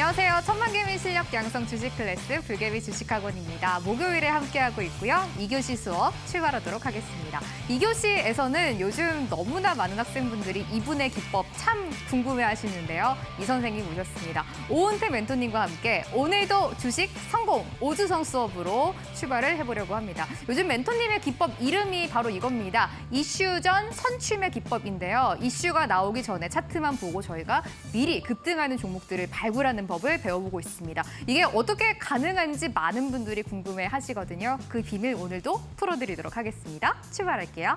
안녕하세요. 천만개미 실력 양성 주식 클래스 불개미 주식학원입니다. 목요일에 함께하고 있고요. 2교시 수업 출발하도록 하겠습니다. 2교시에서는 요즘 너무나 많은 학생분들이 이분의 기법 참 궁금해하시는데요. 이 선생님 모셨습니다. 오은태 멘토님과 함께 오늘도 주식 성공 오주성 수업으로 출발을 해보려고 합니다. 요즘 멘토님의 기법 이름이 바로 이겁니다. 이슈 전 선취매 기법인데요. 이슈가 나오기 전에 차트만 보고 저희가 미리 급등하는 종목들을 발굴하는 법을 배워보고 있습니다. 이게 어떻게 가능한지 많은 분들이 궁금해 하시거든요. 그 비밀 오늘도 풀어드리도록 하겠습니다. 출발할게요.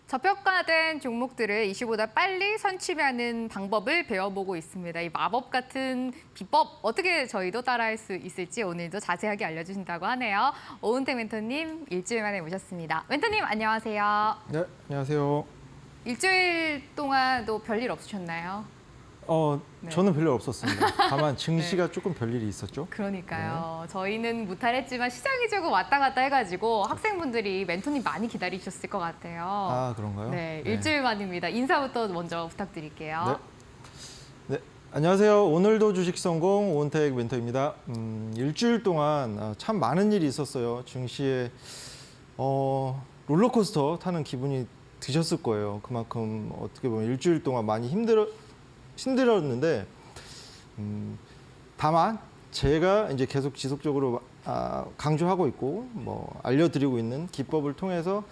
저평가된 종목들을 이슈보다 빨리 선취하는 방법을 배워보고 있습니다. 이 마법 같은 비법 어떻게 저희도 따라할 수 있을지 오늘도 자세하게 알려주신다고 하네요. 오은택 멘토님 일주일 만에 모셨습니다. 멘토님 안녕하세요. 네, 안녕하세요. 일주일 동안도 별일 없으셨나요? 네. 저는 별일 없었습니다. 다만 증시가 조금 별일이 있었죠. 그러니까요. 저희는 무탈했지만 시장이 조금 왔다 갔다 해가지고 학생분들이 멘토님 많이 기다리셨을 것 같아요. 아, 그런가요? 네, 일주일 만입니다. 인사부터 먼저 부탁드릴게요. 네, 안녕하세요. 오늘도 주식 성공 오은택 멘토입니다. 일주일 동안 참 많은 일이 있었어요. 증시에 롤러코스터 타는 기분이 드셨을 거예요. 그만큼 어떻게 보면 일주일 동안 많이 힘들었는데 다만 제가 이제 계속 지속적으로 강조하고 있고 알려드리고 있는 기법을 통해서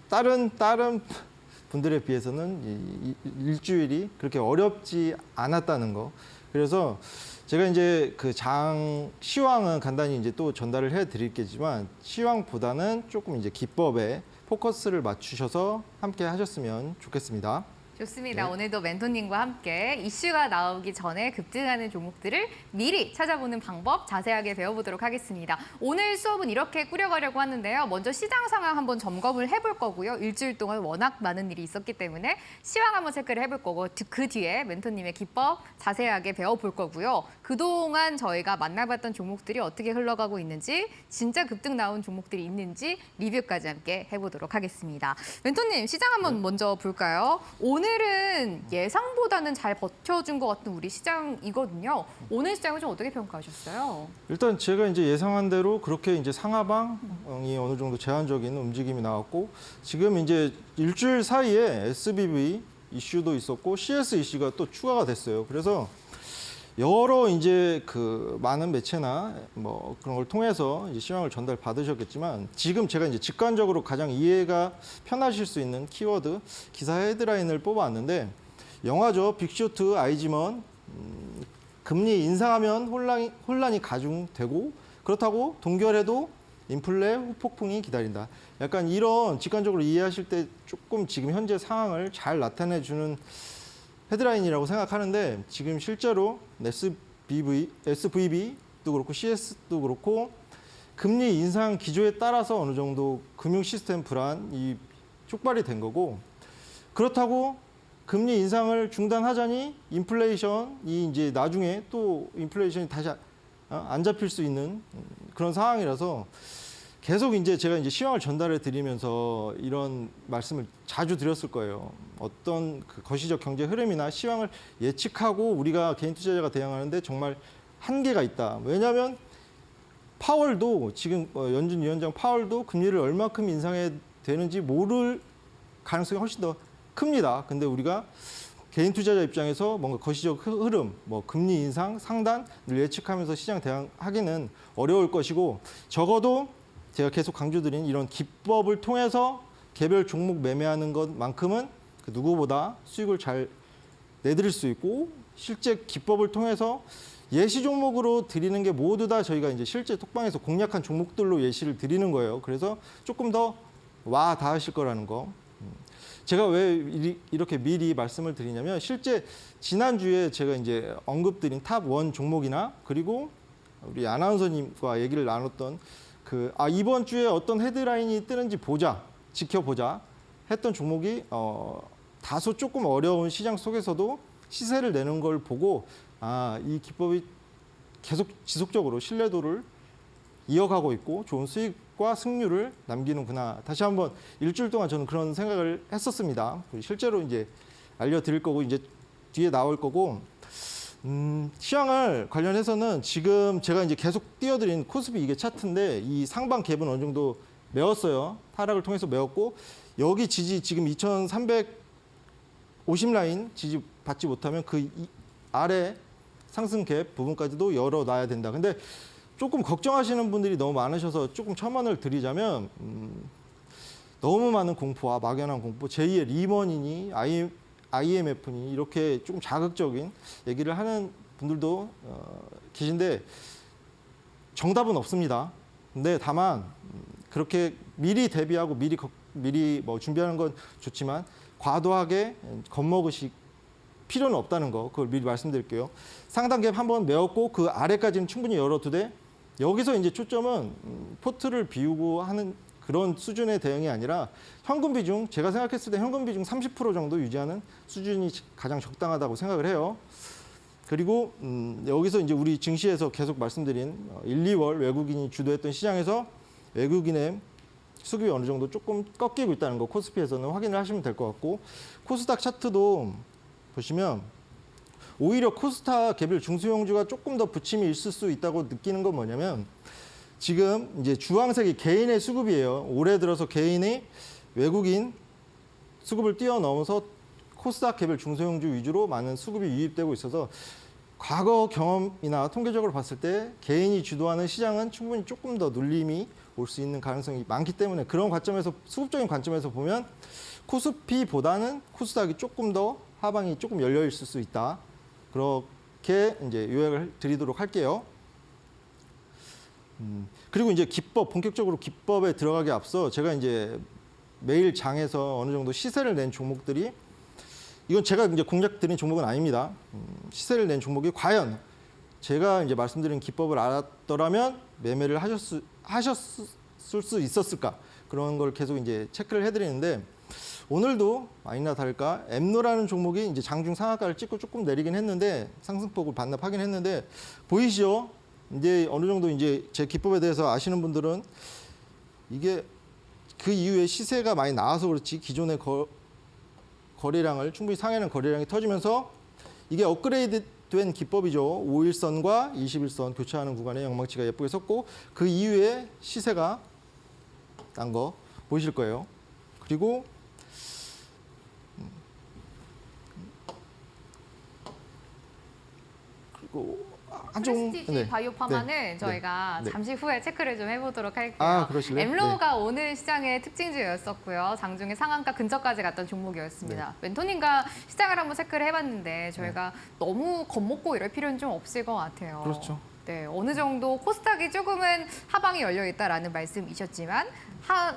다른 분들에 비해서는 일주일이 그렇게 어렵지 않았다는 거. 그래서 제가 이제 그 시황은 간단히 이제 또 전달을 해드릴겠지만 시황보다는 조금 이제 기법에 포커스를 맞추셔서 함께 하셨으면 좋겠습니다. 좋습니다. 네. 오늘도 멘토님과 함께 이슈가 나오기 전에 급등하는 종목들을 미리 찾아보는 방법 자세하게 배워보도록 하겠습니다. 오늘 수업은 이렇게 꾸려가려고 하는데요. 먼저 시장 상황 한번 점검을 해볼 거고요. 일주일 동안 워낙 많은 일이 있었기 때문에 시황 한번 체크를 해볼 거고 그 뒤에 멘토님의 기법 자세하게 배워볼 거고요. 그동안 저희가 만나봤던 종목들이 어떻게 흘러가고 있는지 진짜 급등 나온 종목들이 있는지 리뷰까지 함께 해보도록 하겠습니다. 멘토님 시장 한번 먼저 볼까요? 오늘은 예상보다는 잘 버텨준 것 같은 우리 시장이거든요. 오늘 시장을 좀 어떻게 평가하셨어요? 일단 제가 이제 예상한 대로 그렇게 이제 상하방이 어느 정도 제한적인 움직임이 나왔고 지금 이제 일주일 사이에 SBV 이슈도 있었고 CS 이슈가 또 추가가 됐어요. 그래서 여러 이제 그 많은 매체나 그런 걸 통해서 이제 시황을 전달 받으셨겠지만 지금 제가 이제 직관적으로 가장 이해가 편하실 수 있는 키워드 기사 헤드라인을 뽑아왔는데 영화죠. 빅쇼트 아이지먼 금리 인상하면 혼란이 가중되고 그렇다고 동결해도 인플레 후폭풍이 기다린다. 약간 이런 직관적으로 이해하실 때 조금 지금 현재 상황을 잘 나타내주는 헤드라인이라고 생각하는데 지금 실제로 SVB도 그렇고 CS도 그렇고 금리 인상 기조에 따라서 어느 정도 금융 시스템 불안이 촉발이 된 거고 그렇다고 금리 인상을 중단하자니 인플레이션이 이제 나중에 또 인플레이션이 다시 안 잡힐 수 있는 그런 상황이라서 계속 이제 제가 이제 시황을 전달해 드리면서 이런 말씀을 자주 드렸을 거예요. 어떤 그 거시적 경제 흐름이나 시황을 예측하고 우리가 개인 투자자가 대응하는데 정말 한계가 있다. 왜냐하면 파월도 지금 연준 위원장 파월도 금리를 얼마큼 인상해야 되는지 모를 가능성이 훨씬 더 큽니다. 근데 우리가 개인 투자자 입장에서 뭔가 거시적 흐름, 금리 인상, 상단을 예측하면서 시장 대응하기는 어려울 것이고 적어도 제가 계속 강조드린 이런 기법을 통해서 개별 종목 매매하는 것만큼은 그 누구보다 수익을 잘 내드릴 수 있고 실제 기법을 통해서 예시 종목으로 드리는 게 모두 다 저희가 이제 실제 톡방에서 공략한 종목들로 예시를 드리는 거예요. 그래서 조금 더 와 닿으실 거라는 거. 제가 왜 이렇게 미리 말씀을 드리냐면 실제 지난주에 제가 이제 언급드린 탑 1 종목이나 그리고 우리 아나운서님과 얘기를 나눴던 이번 주에 어떤 헤드라인이 뜨는지 보자, 지켜보자 했던 종목이 다소 조금 어려운 시장 속에서도 시세를 내는 걸 보고 이 기법이 계속 지속적으로 신뢰도를 이어가고 있고 좋은 수익과 승률을 남기는구나. 다시 한번 일주일 동안 저는 그런 생각을 했었습니다. 실제로 이제 알려드릴 거고 이제 뒤에 나올 거고 시황을 관련해서는 지금 제가 이제 계속 띄워드린 코스피 이게 차트인데 이 상방 갭은 어느 정도 메웠어요. 하락을 통해서 메웠고 여기 지지 지금 2,350 라인 지지 받지 못하면 아래 상승 갭 부분까지도 열어놔야 된다. 근데 조금 걱정하시는 분들이 너무 많으셔서 조금 첨언을 드리자면 너무 많은 공포와 막연한 공포, 제2의 리먼이니 IMF니 이렇게 조금 자극적인 얘기를 하는 분들도 계신데 정답은 없습니다. 근데 다만 그렇게 미리 대비하고 미리 뭐 준비하는 건 좋지만 과도하게 겁먹으실 필요는 없다는 거 그걸 미리 말씀드릴게요. 상단 갭 한번 메웠고 그 아래까지는 충분히 열어두되 여기서 이제 초점은 포트를 비우고 하는 그런 수준의 대응이 아니라 현금 비중, 제가 생각했을 때 현금 비중 30% 정도 유지하는 수준이 가장 적당하다고 생각을 해요. 그리고 여기서 이제 우리 증시에서 계속 말씀드린 1, 2월 외국인이 주도했던 시장에서 외국인의 수급이 어느 정도 조금 꺾이고 있다는 거 코스피에서는 확인을 하시면 될 것 같고 코스닥 차트도 보시면 오히려 코스닥 개별 중소형주가 조금 더 부침이 있을 수 있다고 느끼는 건 뭐냐면 지금 이제 주황색이 개인의 수급이에요. 올해 들어서 개인이 외국인 수급을 뛰어넘어서 코스닥 개별 중소형주 위주로 많은 수급이 유입되고 있어서 과거 경험이나 통계적으로 봤을 때 개인이 주도하는 시장은 충분히 조금 더 눌림이 올 수 있는 가능성이 많기 때문에 그런 관점에서 수급적인 관점에서 보면 코스피보다는 코스닥이 조금 더 하방이 조금 열려 있을 수 있다. 그렇게 이제 요약을 드리도록 할게요. 그리고 이제 기법, 본격적으로 기법에 들어가기 앞서 제가 이제 매일 장에서 어느 정도 시세를 낸 종목들이 이건 제가 이제 공략 드린 종목은 아닙니다. 시세를 낸 종목이 과연 제가 이제 말씀드린 기법을 알았더라면 매매를 하셨을 수 있었을까? 그런 걸 계속 이제 체크를 해드리는데 오늘도 아니나 다를까 엠노라는 종목이 이제 장중 상한가를 찍고 조금 내리긴 했는데 상승폭을 반납하긴 했는데 보이시죠? 이제 어느 정도 이제 제 기법에 대해서 아시는 분들은 이게 그 이후에 시세가 많이 나와서 그렇지 기존의 거래량을 충분히 상회하는 거래량이 터지면서 이게 업그레이드 된 기법이죠. 5일선과 21선 교차하는 구간에 영망치가 예쁘게 섰고 그 이후에 시세가 난 거 보이실 거예요. 그리고 한종 프레스티지 바이오파마는 저희가 네. 잠시 후에 체크를 좀 해보도록 할게요. 그러실래요? 엠로우가 오늘 시장의 특징주였었고요. 장중에 상한가 근처까지 갔던 종목이었습니다. 멘토님과 시장을 한번 체크를 해봤는데 저희가 너무 겁먹고 이럴 필요는 좀 없을 것 같아요. 그렇죠. 네, 어느 정도 코스닥이 조금은 하방이 열려 있다라는 말씀이셨지만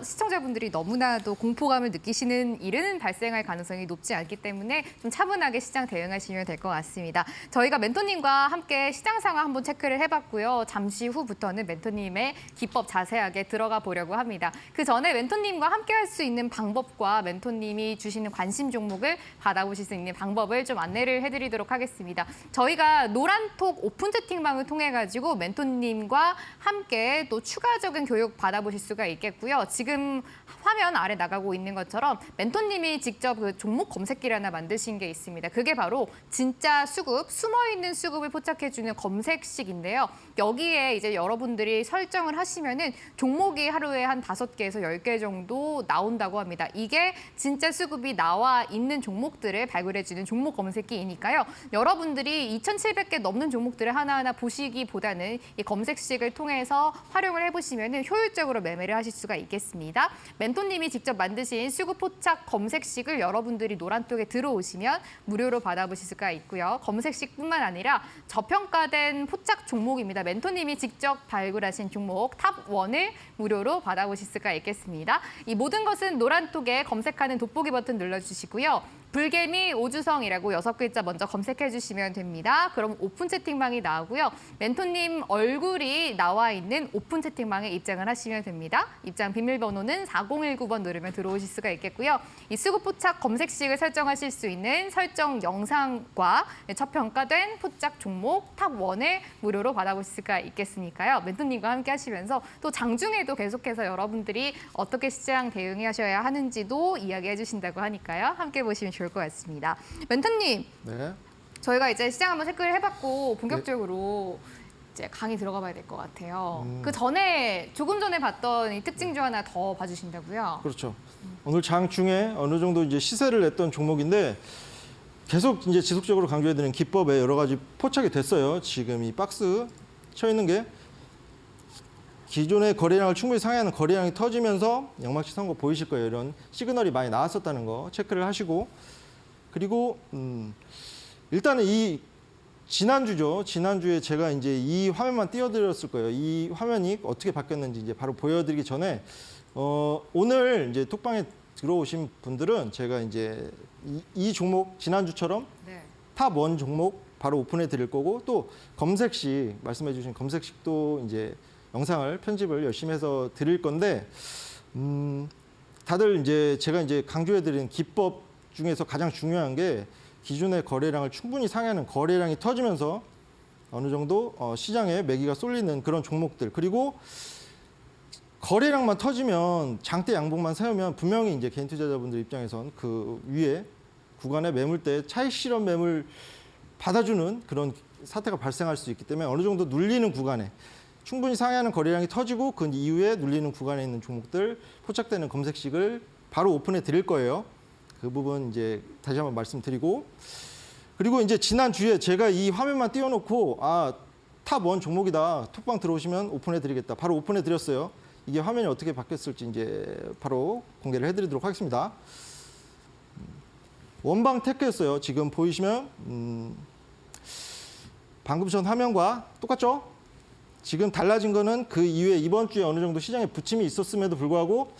시청자분들이 너무나도 공포감을 느끼시는 일은 발생할 가능성이 높지 않기 때문에 좀 차분하게 시장 대응하시면 될 것 같습니다. 저희가 멘토님과 함께 시장 상황 한번 체크를 해봤고요. 잠시 후부터는 멘토님의 기법 자세하게 들어가 보려고 합니다. 그 전에 멘토님과 함께 할 수 있는 방법과 멘토님이 주시는 관심 종목을 받아보실 수 있는 방법을 좀 안내를 해드리도록 하겠습니다. 저희가 노란톡 오픈 채팅방을 통해 가지고 멘토님과 함께 또 추가적인 교육 받아보실 수가 있겠고요. 지금 화면 아래 나가고 있는 것처럼 멘토님이 직접 그 종목 검색기를 하나 만드신 게 있습니다. 그게 바로 진짜 수급, 숨어있는 수급을 포착해주는 검색식인데요. 여기에 이제 여러분들이 설정을 하시면은 종목이 하루에 한 5개에서 10개 정도 나온다고 합니다. 이게 진짜 수급이 나와 있는 종목들을 발굴해주는 종목 검색기이니까요. 여러분들이 2,700개 넘는 종목들을 하나하나 보시기 누르기보다는 이 검색식을 통해서 활용을 해보시면 효율적으로 매매를 하실 수가 있겠습니다. 멘토님이 직접 만드신 수급 포착 검색식을 여러분들이 노란톡에 들어오시면 무료로 받아보실 수가 있고요. 검색식뿐만 아니라 저평가된 포착 종목입니다. 멘토님이 직접 발굴하신 종목 탑1을 무료로 받아보실 수가 있겠습니다. 이 모든 것은 노란톡에 검색하는 돋보기 버튼 눌러주시고요. 불개미 오주성이라고 6글자 먼저 검색해 주시면 됩니다. 그럼 오픈 채팅방이 나오고요. 멘토님 얼굴이 나와 있는 오픈 채팅방에 입장을 하시면 됩니다. 입장 비밀번호는 4019번 누르면 들어오실 수가 있겠고요. 이 수급 포착 검색식을 설정하실 수 있는 설정 영상과 첫 평가된 포착 종목 탑1을 무료로 받아보실 수가 있겠으니까요. 멘토님과 함께 하시면서 또 장중에도 계속해서 여러분들이 어떻게 시장 대응하셔야 하는지도 이야기해 주신다고 하니까요. 함께 보시면 좋을 것 같습니다. 멘토님, 네. 저희가 이제 시장 한번 체크를 해봤고 본격적으로 이제 강의 들어가 봐야 될 것 같아요. 그 전에 조금 전에 봤던 이 특징 중 하나 더 봐주신다고요? 그렇죠. 오늘 장 중에 어느 정도 이제 시세를 냈던 종목인데 계속 이제 지속적으로 강조해드리는 기법에 여러 가지 포착이 됐어요. 지금 이 박스 쳐 있는 게 기존의 거래량을 충분히 상회하는 거래량이 터지면서 영막시 선거 보이실 거예요. 이런 시그널이 많이 나왔었다는 거 체크를 하시고 그리고 일단은 이 지난주죠. 지난주에 제가 이제 이 화면만 띄워드렸을 거예요. 이 화면이 어떻게 바뀌었는지 이제 바로 보여드리기 전에 오늘 이제 톡방에 들어오신 분들은 제가 이제 이 종목 지난주처럼 네. 탑1 종목 바로 오픈해 드릴 거고 또 검색식 말씀해 주신 검색식도 이제 영상을 편집을 열심히 해서 드릴 건데 다들 이제 제가 이제 강조해 드린 기법 중에서 가장 중요한 게 기존의 거래량을 충분히 상회하는 거래량이 터지면서 어느 정도 시장에 매기가 쏠리는 그런 종목들 그리고 거래량만 터지면 장대 양봉만 세우면 분명히 이제 개인 투자자분들 입장에선 그 위에 구간의 매물대 차익 실현 매물 받아주는 그런 사태가 발생할 수 있기 때문에 어느 정도 눌리는 구간에 충분히 상회하는 거래량이 터지고 그 이후에 눌리는 구간에 있는 종목들 포착되는 검색식을 바로 오픈해 드릴 거예요. 그 부분 이제 다시 한번 말씀드리고 그리고 이제 지난주에 제가 이 화면만 띄워놓고 탑1 종목이다. 톡방 들어오시면 오픈해 드리겠다. 바로 오픈해 드렸어요. 이게 화면이 어떻게 바뀌었을지 이제 바로 공개를 해드리도록 하겠습니다. 원방 테크였어요. 지금 보이시면 방금 전 화면과 똑같죠? 지금 달라진 거는 그 이후에 이번 주에 어느 정도 시장에 부침이 있었음에도 불구하고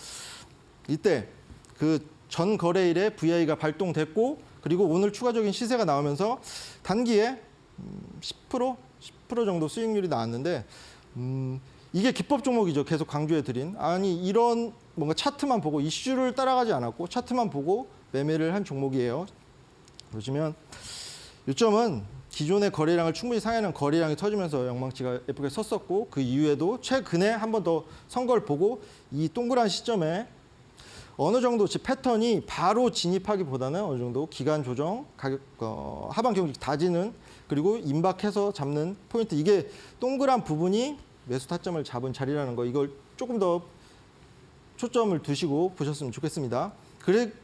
이때 그 전 거래일에 VI가 발동됐고 그리고 오늘 추가적인 시세가 나오면서 단기에 10% 정도 수익률이 나왔는데 이게 기법 종목이죠. 계속 강조해 드린. 아니 이런 뭔가 차트만 보고 이슈를 따라가지 않았고 차트만 보고 매매를 한 종목이에요. 보시면 요점은 기존의 거래량을 충분히 상회하는 거래량이 터지면서 영망치가 예쁘게 섰었고 그 이후에도 최근에 한 번 더 선거를 보고 이 동그란 시점에 어느 정도 패턴이 바로 진입하기보다는 어느 정도 기간 조정, 가격 하방 경직 다지는 그리고 임박해서 잡는 포인트 이게 동그란 부분이 매수 타점을 잡은 자리라는 거 이걸 조금 더 초점을 두시고 보셨으면 좋겠습니다.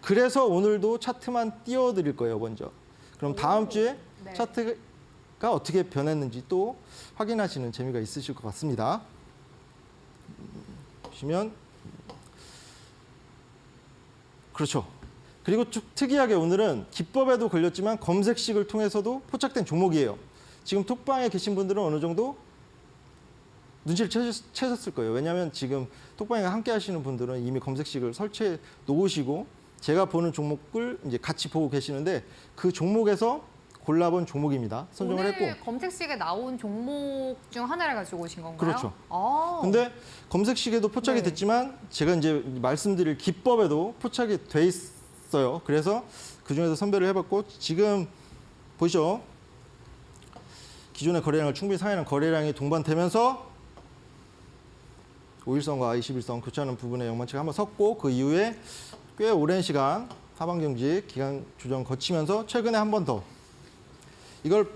그래서 오늘도 차트만 띄워드릴 거예요 먼저. 그럼 다음 주에 네. 차트가 어떻게 변했는지 또 확인하시는 재미가 있으실 것 같습니다. 보시면 그렇죠. 그리고 특이하게 오늘은 기법에도 걸렸지만 검색식을 통해서도 포착된 종목이에요. 지금 톡방에 계신 분들은 어느 정도 눈치를 채셨을 거예요. 왜냐하면 지금 톡방에 함께 하시는 분들은 이미 검색식을 설치해 놓으시고 제가 보는 종목을 이제 같이 보고 계시는데 그 종목에서 골라본 종목입니다. 선정을 오늘 했고. 검색식에 나온 종목 중 하나를 가지고 오신 건가요? 그렇죠. 아. 근데 검색식에도 포착이 네. 됐지만 제가 이제 말씀드릴 기법에도 포착이 돼 있어요. 그래서 그중에서 선별을 해봤고 지금 보이죠? 기존의 거래량을 충분히 상회하는 거래량이 동반되면서 5일선과 21선 교차하는 부분에 영만치가 한번 섰고 그 이후에 꽤 오랜 시간 하방 경직 기간 조정 거치면서 최근에 한 번 더 이걸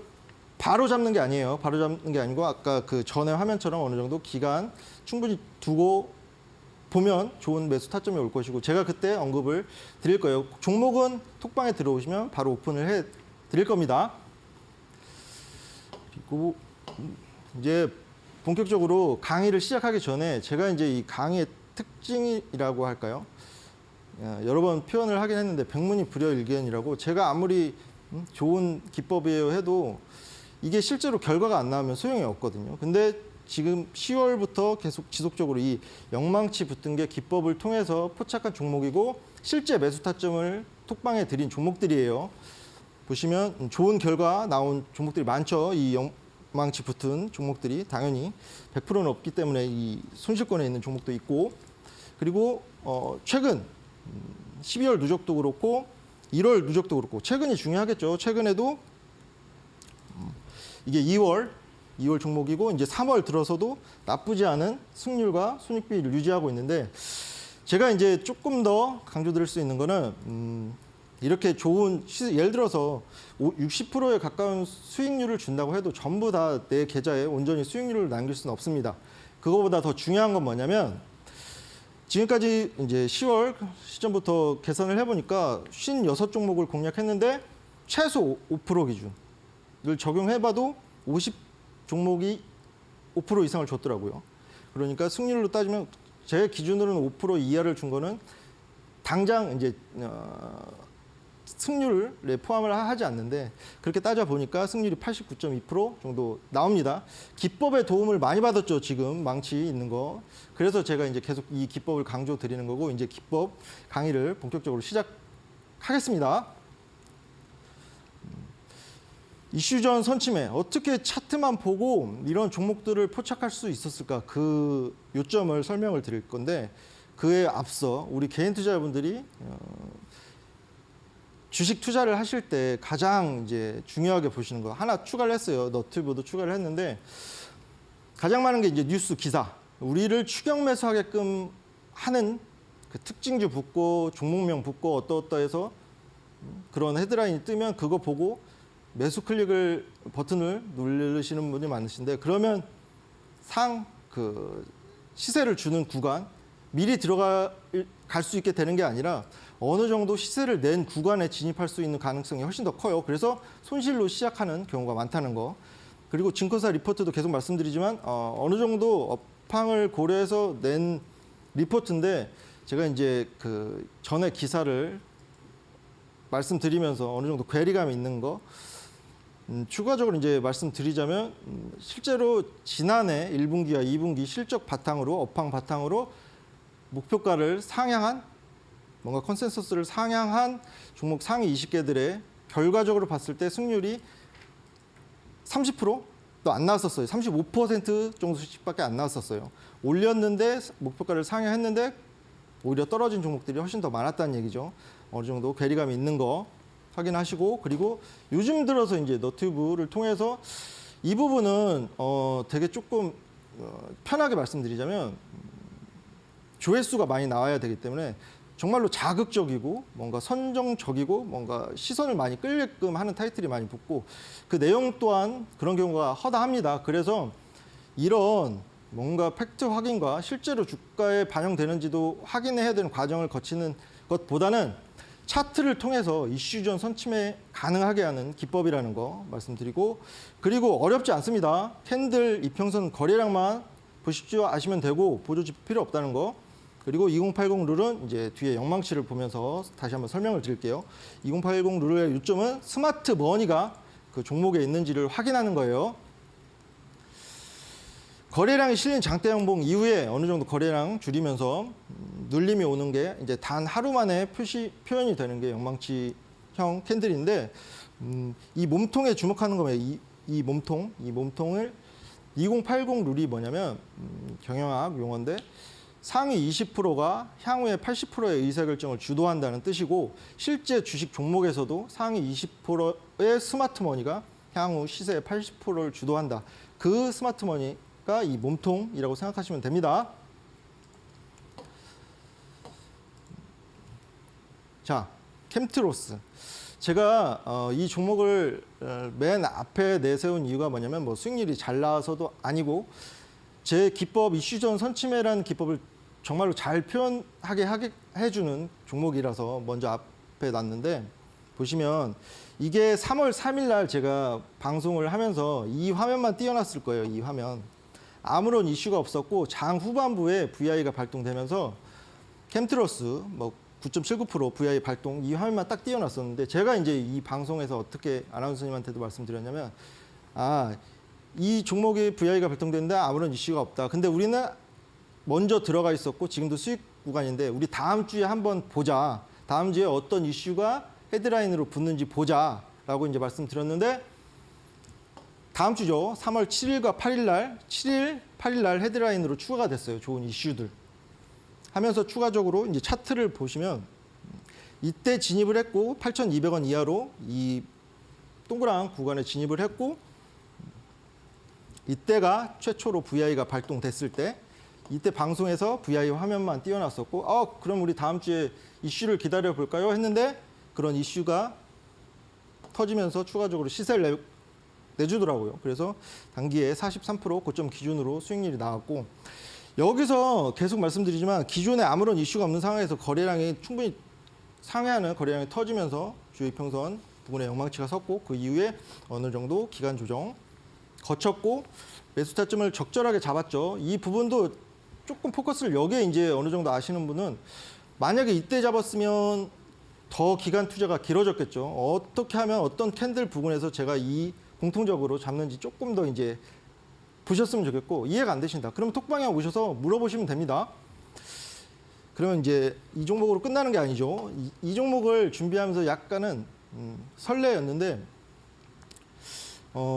바로 잡는 게 아니에요. 바로 잡는 게 아니고 아까 그 전에 화면처럼 어느 정도 기간 충분히 두고 보면 좋은 매수 타점이 올 것이고 제가 그때 언급을 드릴 거예요. 종목은 톡방에 들어오시면 바로 오픈을 해 드릴 겁니다. 그리고 이제 본격적으로 강의를 시작하기 전에 제가 이제 이 강의의 특징이라고 할까요? 여러 번 표현을 하긴 했는데 백문이 불여일견이라고 제가 아무리 좋은 기법이에요 해도 이게 실제로 결과가 안 나오면 소용이 없거든요. 근데 지금 10월부터 계속 지속적으로 이 영망치 붙은 게 기법을 통해서 포착한 종목이고 실제 매수 타점을 톡방에 드린 종목들이에요. 보시면 좋은 결과 나온 종목들이 많죠. 이 영망치 붙은 종목들이 당연히 100%는 없기 때문에 이 손실권에 있는 종목도 있고 그리고 최근 12월 누적도 그렇고 1월 누적도 그렇고 최근이 중요하겠죠. 최근에도 이게 2월 종목이고 이제 3월 들어서도 나쁘지 않은 승률과 순익비를 유지하고 있는데 제가 이제 조금 더 강조드릴 수 있는 거는 이렇게 좋은 예를 들어서 60%에 가까운 수익률을 준다고 해도 전부 다 내 계좌에 온전히 수익률을 남길 수는 없습니다. 그거보다 더 중요한 건 뭐냐면 지금까지 이제 10월 시점부터 계산을 해보니까 56종목을 공략했는데 최소 5% 기준을 적용해봐도 50종목이 5% 이상을 줬더라고요. 그러니까 승률로 따지면 제 기준으로는 5% 이하를 준 거는 당장 이제 승률에 포함을 하지 않는데 그렇게 따져 보니까 승률이 89.2% 정도 나옵니다. 기법의 도움을 많이 받았죠. 지금 망치 있는 거. 그래서 제가 이제 계속 이 기법을 강조 드리는 거고 이제 기법 강의를 본격적으로 시작하겠습니다. 이슈전 선침해 어떻게 차트만 보고 이런 종목들을 포착할 수 있었을까 그 요점을 설명을 드릴 건데 그에 앞서 우리 개인 투자자분들이 주식 투자를 하실 때 가장 이제 중요하게 보시는 거 하나 추가를 했어요. 너튜브도 추가를 했는데 가장 많은 게 이제 뉴스 기사 우리를 추격 매수하게끔 하는 그 특징주 붙고 종목명 붙고 어떠어떠해서 그런 헤드라인이 뜨면 그거 보고 매수 클릭을 버튼을 누르시는 분이 많으신데 그러면 그 시세를 주는 구간 미리 갈 수 있게 되는 게 아니라 어느 정도 시세를 낸 구간에 진입할 수 있는 가능성이 훨씬 더 커요. 그래서 손실로 시작하는 경우가 많다는 거. 그리고 증권사 리포트도 계속 말씀드리지만 어느 정도 업황을 고려해서 낸 리포트인데 제가 이제 그 전에 기사를 말씀드리면서 어느 정도 괴리감이 있는 거 추가적으로 이제 말씀드리자면 실제로 지난해 1분기와 2분기 실적 바탕으로 업황 바탕으로 목표가를 상향한 뭔가 컨센서스를 상향한 종목 상위 20개들의 결과적으로 봤을 때 승률이 30%도 안 나왔었어요. 35% 정도씩밖에 안 나왔었어요. 올렸는데 목표가를 상향했는데 오히려 떨어진 종목들이 훨씬 더 많았다는 얘기죠. 어느 정도 괴리감이 있는 거 확인하시고 그리고 요즘 들어서 이제 너튜브를 통해서 이 부분은 되게 조금 편하게 말씀드리자면 조회수가 많이 나와야 되기 때문에 정말로 자극적이고 뭔가 선정적이고 뭔가 시선을 많이 끌게끔 하는 타이틀이 많이 붙고 그 내용 또한 그런 경우가 허다합니다. 그래서 이런 뭔가 팩트 확인과 실제로 주가에 반영되는지도 확인해야 되는 과정을 거치는 것보다는 차트를 통해서 이슈전 선침에 가능하게 하는 기법이라는 거 말씀드리고 그리고 어렵지 않습니다. 캔들 이평선 거래량만 보십시오 아시면 되고 보조지표 필요 없다는 거. 그리고 2080 룰은 이제 뒤에 영망치를 보면서 다시 한번 설명을 드릴게요. 2080 룰의 요점은 스마트 머니가 그 종목에 있는지를 확인하는 거예요. 거래량이 실린 장대 양봉 이후에 어느 정도 거래량 줄이면서 눌림이 오는 게 이제 단 하루 만에 표현이 되는 게 영망치형 캔들인데 이 몸통에 주목하는 거면 이 몸통을 2080 룰이 뭐냐면 경영학 용어인데 상위 20%가 향후에 80%의 의사결정을 주도한다는 뜻이고 실제 주식 종목에서도 상위 20%의 스마트머니가 향후 시세의 80%를 주도한다. 그 스마트머니가 이 몸통이라고 생각하시면 됩니다. 자, 캠트로스. 제가 이 종목을 맨 앞에 내세운 이유가 뭐냐면 뭐 수익률이 잘 나와서도 아니고 제 기법 이슈전 선침해라는 기법을 정말로 잘 표현하게 해주는 종목이라서 먼저 앞에 놨는데 보시면 이게 3월 3일 날 제가 방송을 하면서 이 화면만 띄워놨을 거예요. 이 화면. 아무런 이슈가 없었고 장 후반부에 VI가 발동되면서 캠트러스 뭐 9.79% VI 발동 이 화면만 딱 띄워놨었는데 제가 이제 이 방송에서 어떻게 아나운서님한테도 말씀드렸냐면 이 종목이 VI가 발동되는데 아무런 이슈가 없다. 근데 우리는 먼저 들어가 있었고 지금도 수익 구간인데 우리 다음 주에 한번 보자. 다음 주에 어떤 이슈가 헤드라인으로 붙는지 보자라고 이제 말씀드렸는데 다음 주죠. 3월 7일과 8일 날, 7일, 8일 날 헤드라인으로 추가가 됐어요. 좋은 이슈들. 하면서 추가적으로 이제 차트를 보시면 이때 진입을 했고 8,200원 이하로 이 동그란 구간에 진입을 했고 이때가 최초로 VI가 발동됐을 때 이때 방송에서 VI 화면만 띄워놨었고 그럼 우리 다음 주에 이슈를 기다려 볼까요? 했는데 그런 이슈가 터지면서 추가적으로 시세를 내주더라고요. 그래서 단기에 43% 고점 기준으로 수익률이 나왔고 여기서 계속 말씀드리지만 기존에 아무런 이슈가 없는 상황에서 거래량이 충분히 상회하는 거래량이 터지면서 주요 이평선 부근에 영망치가 섰고 그 이후에 어느 정도 기간 조정 거쳤고 매수 타점을 적절하게 잡았죠. 이 부분도 조금 포커스를 여기에 이제 어느 정도 아시는 분은 만약에 이때 잡았으면 더 기간 투자가 길어졌겠죠. 어떻게 하면 어떤 캔들 부분에서 제가 이 공통적으로 잡는지 조금 더 이제 보셨으면 좋겠고 이해가 안 되신다. 그러면 톡방에 오셔서 물어보시면 됩니다. 그러면 이제 이 종목으로 끝나는 게 아니죠. 이 종목을 준비하면서 약간은 설레였는데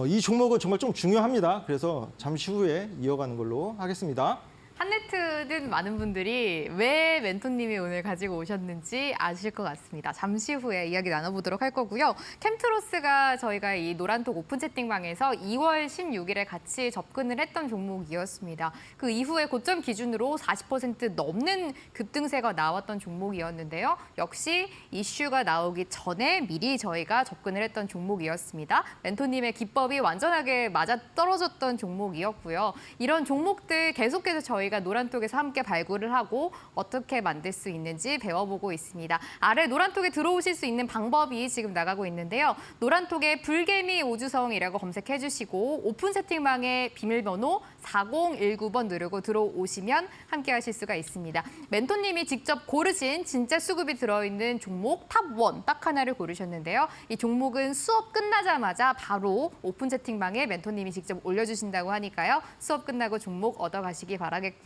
이 종목은 정말 좀 중요합니다. 그래서 잠시 후에 이어가는 걸로 하겠습니다. 한네트는 많은 분들이 왜 멘토님이 오늘 가지고 오셨는지 아실 것 같습니다. 잠시 후에 이야기 나눠보도록 할 거고요. 캠트로스가 저희가 이 노란톡 오픈 채팅방에서 2월 16일에 같이 접근을 했던 종목이었습니다. 그 이후에 고점 기준으로 40% 넘는 급등세가 나왔던 종목이었는데요. 역시 이슈가 나오기 전에 미리 저희가 접근을 했던 종목이었습니다. 멘토님의 기법이 완전하게 맞아떨어졌던 종목이었고요. 이런 종목들 계속해서 저희가 노란톡에서 함께 발굴을 하고 어떻게 만들 수 있는지 배워보고 있습니다. 아래 노란톡에 들어오실 수 있는 방법이 지금 나가고 있는데요. 노란톡에 불개미 오주성이라고 검색해 주시고 오픈 세팅방에 비밀번호 4019번 누르고 들어오시면 함께 하실 수가 있습니다. 멘토님이 직접 고르신 진짜 수급이 들어있는 종목 탑1 딱 하나를 고르셨는데요. 이 종목은 수업 끝나자마자 바로 오픈 채팅방에 멘토님이 직접 올려주신다고 하니까요. 수업 끝나고 종목 얻어가시기 바라겠고요.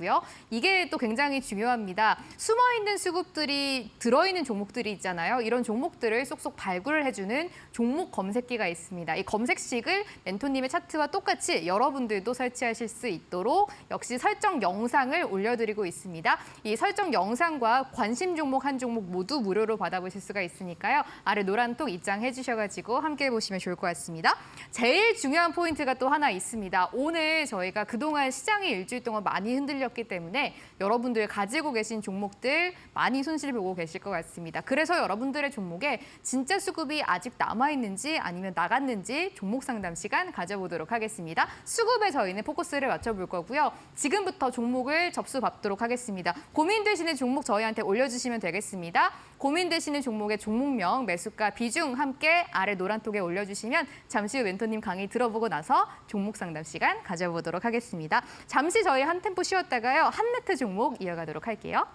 이게 또 굉장히 중요합니다. 숨어있는 수급들이 들어있는 종목들이 있잖아요. 이런 종목들을 쏙쏙 발굴을 해주는 종목 검색기가 있습니다. 이 검색식을 멘토님의 차트와 똑같이 여러분들도 설치하실 수 있도록 역시 설정 영상을 올려드리고 있습니다. 이 설정 영상과 관심 종목 한 종목 모두 무료로 받아보실 수가 있으니까요. 아래 노란톡 입장해 주셔가지고 함께 보시면 좋을 것 같습니다. 제일 중요한 포인트가 또 하나 있습니다. 오늘 저희가 그동안 시장이 일주일 동안 많이 흔들렸기 때문에 여러분들 가지고 계신 종목들 많이 손실 보고 계실 것 같습니다. 그래서 여러분들의 종목에 진짜 수급이 아직 남아있는지 아니면 나갔는지 종목 상담 시간 가져보도록 하겠습니다. 수급에 저희는 포커스를 맞춰볼 거고요. 지금부터 종목을 접수 받도록 하겠습니다. 고민되시는 종목 저희한테 올려주시면 되겠습니다. 고민되시는 종목의 종목명, 매수가, 비중 함께 아래 노란톡에 올려주시면 잠시 후 멘토님 강의 들어보고 나서 종목 상담 시간 가져보도록 하겠습니다. 잠시 저희 한 템포 쉬었다가요. 한네트 종목 이어가도록 할게요.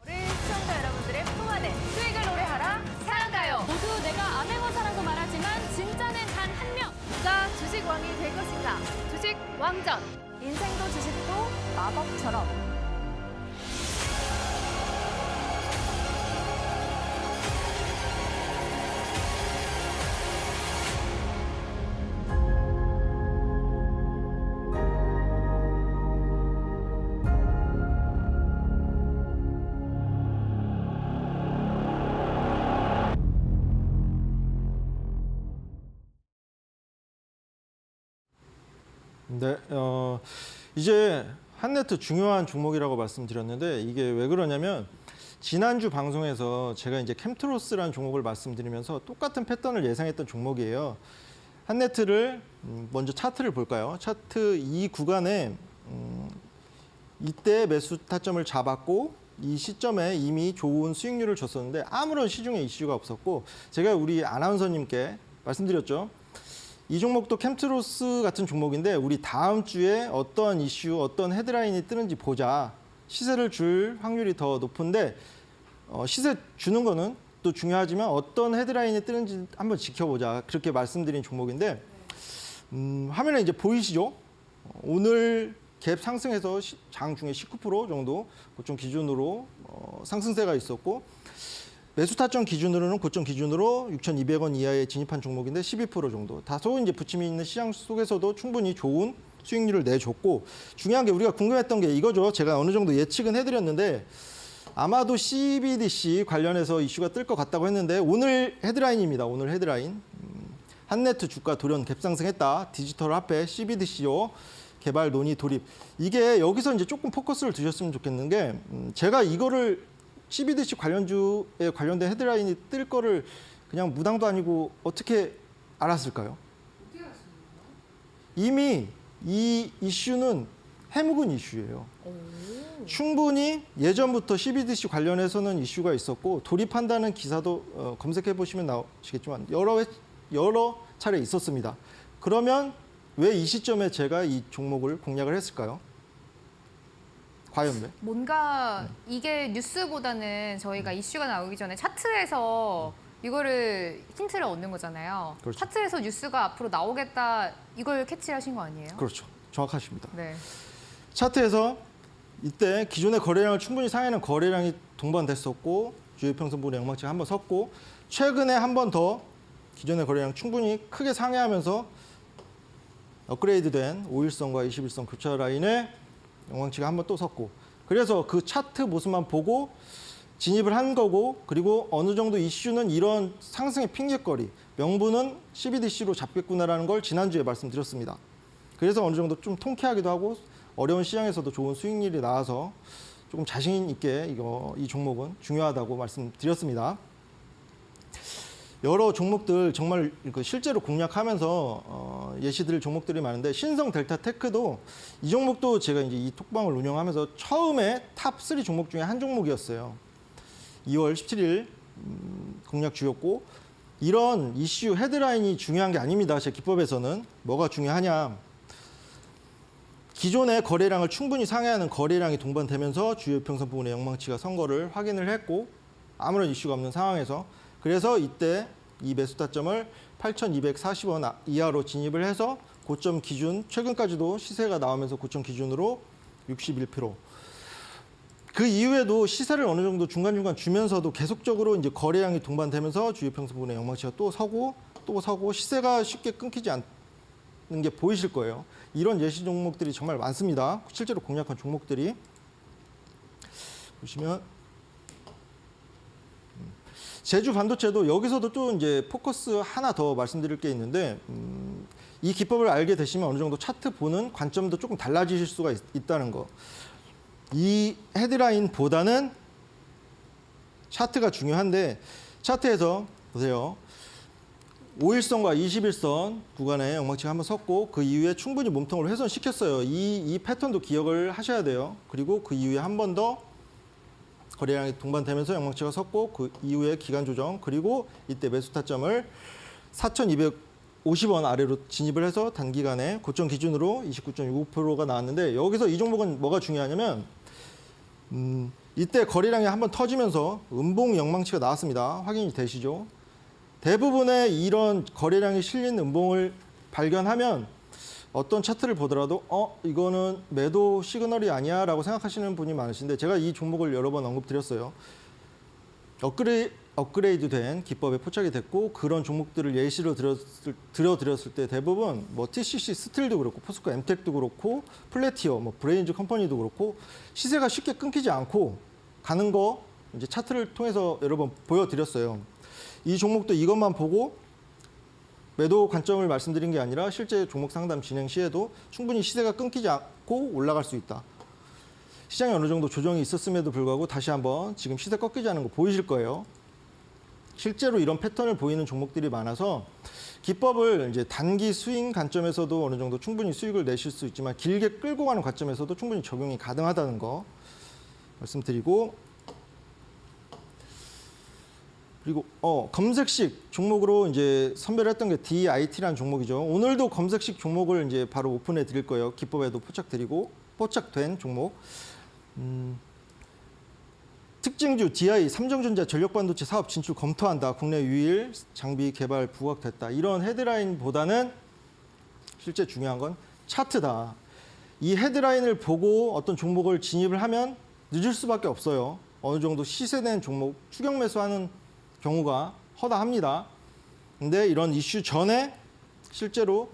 시청자 여러분들의 품안에 수익을 노래하라 사랑가요. 모두 내가 암행어사라고 말하지만 진짜는 단 한 명. 누가 주식 왕이 될 것인가? 주식 왕전. 인생도 주식도 마법처럼. 네, 이제 한네트 중요한 종목이라고 말씀드렸는데 이게 왜 그러냐면 지난주 방송에서 제가 이제 캠트로스라는 종목을 말씀드리면서 똑같은 패턴을 예상했던 종목이에요. 한네트를 먼저 차트를 볼까요? 차트 이 구간에 이때 매수 타점을 잡았고 이 시점에 이미 좋은 수익률을 줬었는데 아무런 시중에 이슈가 없었고 제가 우리 아나운서님께 말씀드렸죠. 이 종목도 캠트로스 같은 종목인데 우리 다음 주에 어떤 이슈, 어떤 헤드라인이 뜨는지 보자. 시세를 줄 확률이 더 높은데 시세 주는 거는 또 중요하지만 어떤 헤드라인이 뜨는지 한번 지켜보자. 그렇게 말씀드린 종목인데 화면에 이제 보이시죠? 오늘 갭 상승해서 장 중에 19% 정도 고점 기준으로 상승세가 있었고 매수 타점 기준으로는 고점 기준으로 6,200원 이하에 진입한 종목인데 12% 정도. 다소 이제 부침이 있는 시장 속에서도 충분히 좋은 수익률을 내줬고 중요한 게 우리가 궁금했던 게 이거죠. 제가 어느 정도 예측은 해드렸는데 아마도 CBDC 관련해서 이슈가 뜰 것 같다고 했는데 오늘 헤드라인입니다. 오늘 헤드라인. 한네트 주가 돌연 갭상승했다. 디지털 화폐 CBDC요. 개발 논의 돌입. 이게 여기서 이제 조금 포커스를 두셨으면 좋겠는 게 제가 이거를 CBDC 관련주에 관련된 헤드라인이 뜰 거를 그냥 무당도 아니고 어떻게 알았을까요? 이미 이 이슈는 해묵은 이슈예요. 충분히 예전부터 CBDC 관련해서는 이슈가 있었고 돌입한다는 기사도 검색해 보시면 나오시겠지만 여러 차례 있었습니다. 그러면 왜 이 시점에 제가 이 종목을 공략을 했을까요? 과연 왜? 뭔가 이게 뉴스보다는 저희가 이슈가 나오기 전에 차트에서 이거를 힌트를 얻는 거잖아요. 그렇죠. 차트에서 뉴스가 앞으로 나오겠다 이걸 캐치하신 거 아니에요? 그렇죠. 정확하십니다. 네. 차트에서 이때 기존의 거래량을 충분히 상회하는 거래량이 동반됐었고 주요평선분의 영망치가 한번 섰고 최근에 한 번 더 기존의 거래량 충분히 크게 상회하면서 업그레이드된 5일선과 21선 교차 라인에 영망치가 한번 또 섰고 그래서 그 차트 모습만 보고 진입을 한 거고 그리고 어느 정도 이슈는 이런 상승의 핑계거리 명분은 CBDC로 잡겠구나라는 걸 지난주에 말씀드렸습니다. 그래서 어느 정도 좀 통쾌하기도 하고 어려운 시장에서도 좋은 수익률이 나와서 조금 자신 있게 이 종목은 중요하다고 말씀드렸습니다. 여러 종목들 정말 실제로 공략하면서 예시드릴 종목들이 많은데 신성 델타 테크도 이 종목도 제가 이제 이 톡방을 운영하면서 처음에 탑 3 종목 중에 한 종목이었어요. 2월 17일 공략 주였고 이런 이슈 헤드라인이 중요한 게 아닙니다. 제 기법에서는 뭐가 중요하냐. 기존의 거래량을 충분히 상회하는 거래량이 동반되면서 주요 평선 부분의 영망치가 선 거를 확인을 했고 아무런 이슈가 없는 상황에서 그래서 이때 이 매수 타점을 8,240원 이하로 진입을 해서 고점 기준 최근까지도 시세가 나오면서 고점 기준으로 61%. 그 이후에도 시세를 어느 정도 중간중간 주면서도 계속적으로 이제 거래량이 동반되면서 주요 평선 부분의 영망치가 또 서고 시세가 쉽게 끊기지 않는 게 보이실 거예요. 이런 예시 종목들이 정말 많습니다. 실제로 공략한 종목들이 보시면 제주 반도체도 여기서도 또 이제 포커스 하나 더 말씀드릴 게 있는데 이 기법을 알게 되시면 어느 정도 차트 보는 관점도 조금 달라지실 수가 있다는 거. 이 헤드라인보다는 차트가 중요한데 차트에서 보세요. 5일선과 21선 구간에 영망치가 한번 섰고 그 이후에 충분히 몸통을 훼손시켰어요. 이 패턴도 기억을 하셔야 돼요. 그리고 그 이후에 한 번 더 거래량이 동반되면서 영망치가 섰고 그 이후에 기간 조정 그리고 이때 매수 타점을 4,250원 아래로 진입을 해서 단기간에 고점 기준으로 29.65%가 나왔는데 여기서 이 종목은 뭐가 중요하냐면 이때 거래량이 한번 터지면서 음봉 영망치가 나왔습니다. 확인이 되시죠? 대부분의 이런 거래량이 실린 음봉을 발견하면 어떤 차트를 보더라도 이거는 매도 시그널이 아니야 라고 생각하시는 분이 많으신데 제가 이 종목을 여러 번 언급드렸어요. 업그레이드된 기법에 포착이 됐고 그런 종목들을 예시로 들어드렸을 때 대부분 뭐 TCC 스틸도 그렇고 포스코 엠텍도 그렇고 플래티어, 뭐 브레인즈 컴퍼니도 그렇고 시세가 쉽게 끊기지 않고 가는 거 이제 차트를 통해서 여러 번 보여드렸어요. 이 종목도 이것만 보고 매도 관점을 말씀드린 게 아니라 실제 종목 상담 진행 시에도 충분히 시세가 끊기지 않고 올라갈 수 있다. 시장에 어느 정도 조정이 있었음에도 불구하고 다시 한번 지금 시세 꺾이지 않은 거 보이실 거예요. 실제로 이런 패턴을 보이는 종목들이 많아서 기법을 이제 단기 스윙 관점에서도 어느 정도 충분히 수익을 내실 수 있지만 길게 끌고 가는 관점에서도 충분히 적용이 가능하다는 거 말씀드리고 그리고 검색식 종목으로 이제 선별했던 게 DIT라는 종목이죠. 오늘도 검색식 종목을 이제 바로 오픈해 드릴 거예요. 기법에도 포착된 종목. 특징주 DI 삼성전자 전력반도체 사업 진출 검토한다. 국내 유일 장비 개발 부각됐다. 이런 헤드라인보다는 실제 중요한 건 차트다. 이 헤드라인을 보고 어떤 종목을 진입을 하면 늦을 수밖에 없어요. 어느 정도 시세된 종목 추격 매수하는 경우가 허다합니다. 근데 이런 이슈 전에 실제로